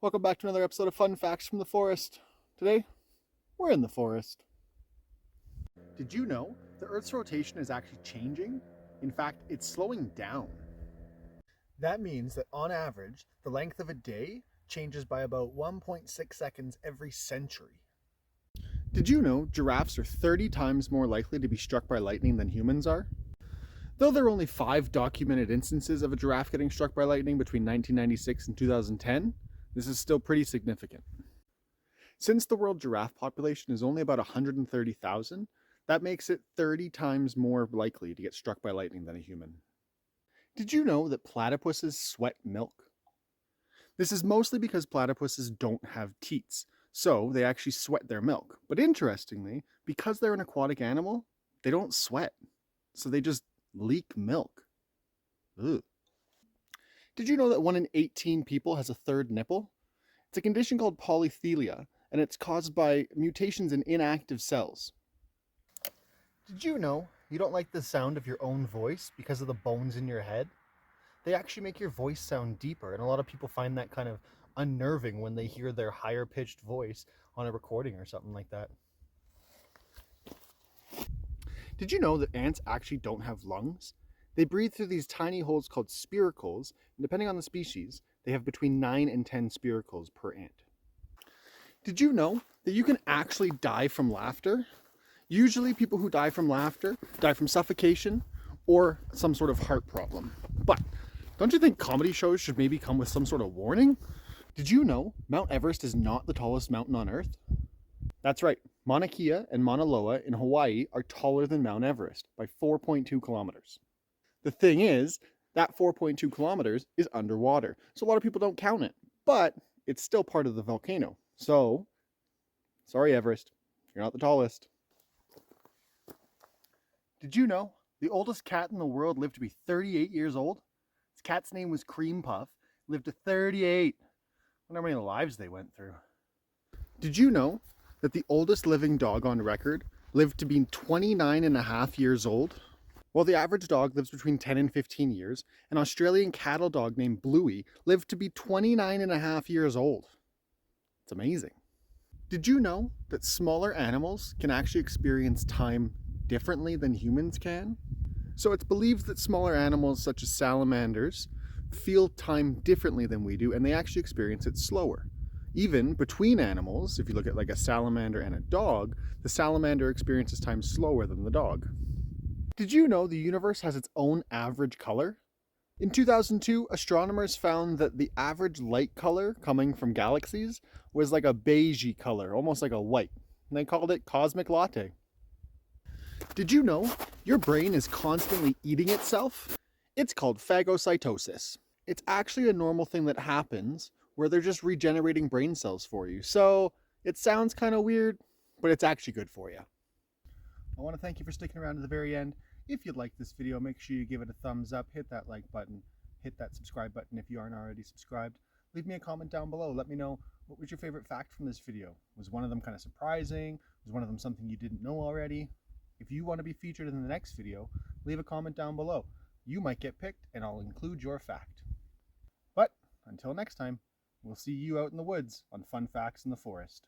Welcome back to another episode of Fun Facts from the Forest. Today, we're in the forest. Did you know the Earth's rotation is actually changing? In fact, it's slowing down. That means that on average, the length of a day changes by about 1.6 seconds every century. Did you know giraffes are 30 times more likely to be struck by lightning than humans are? Though there are only 5 documented instances of a giraffe getting struck by lightning between 1996 and 2010, this is still pretty significant. Since the world giraffe population is only about 130,000, that makes it 30 times more likely to get struck by lightning than a human. Did you know that platypuses sweat milk? This is mostly because platypuses don't have teats, so they actually sweat their milk. But interestingly, because they're an aquatic animal, they don't sweat, so they just leak milk. Ugh. Did you know that 1 in 18 people has a third nipple? It's a condition called polythelia, and it's caused by mutations in inactive cells. Did you know you don't like the sound of your own voice because of the bones in your head? They actually make your voice sound deeper, and a lot of people find that kind of unnerving when they hear their higher pitched voice on a recording or something like that. Did you know that ants actually don't have lungs? They breathe through these tiny holes called spiracles, and depending on the species, they have between 9 and 10 spiracles per ant. Did you know that you can actually die from laughter? Usually people who die from laughter die from suffocation or some sort of heart problem. But don't you think comedy shows should maybe come with some sort of warning? Did you know Mount Everest is not the tallest mountain on Earth? That's right, Mauna Kea and Mauna Loa in Hawaii are taller than Mount Everest by 4.2 kilometers. The thing is, that 4.2 kilometers is underwater, so a lot of people don't count it, but it's still part of the volcano. So, sorry Everest, you're not the tallest. Did you know the oldest cat in the world lived to be 38 years old? His cat's name was Cream Puff, lived to 38. I wonder how many lives they went through. Did you know that the oldest living dog on record lived to be 29 and a half years old? While the average dog lives between 10 and 15 years, an Australian cattle dog named Bluey lived to be 29 and a half years old. It's amazing. Did you know that smaller animals can actually experience time differently than humans can? So it's believed that smaller animals such as salamanders feel time differently than we do, and they actually experience it slower. Even between animals, if you look at like a salamander and a dog, the salamander experiences time slower than the dog. Did you know the universe has its own average color? In 2002, astronomers found that the average light color coming from galaxies was like a beigey color, almost like a white. And they called it cosmic latte. Did you know your brain is constantly eating itself? It's called phagocytosis. It's actually a normal thing that happens where they're just regenerating brain cells for you. So it sounds kind of weird, but it's actually good for you. I want to thank you for sticking around to the very end. If you liked this video, make sure you give it a thumbs up, hit that like button, hit that subscribe button if you aren't already subscribed. Leave me a comment down below. Let me know what was your favorite fact from this video. Was one of them kind of surprising? Was one of them something you didn't know already? If you want to be featured in the next video, leave a comment down below. You might get picked and I'll include your fact. But until next time, we'll see you out in the woods on Fun Facts in the Forest.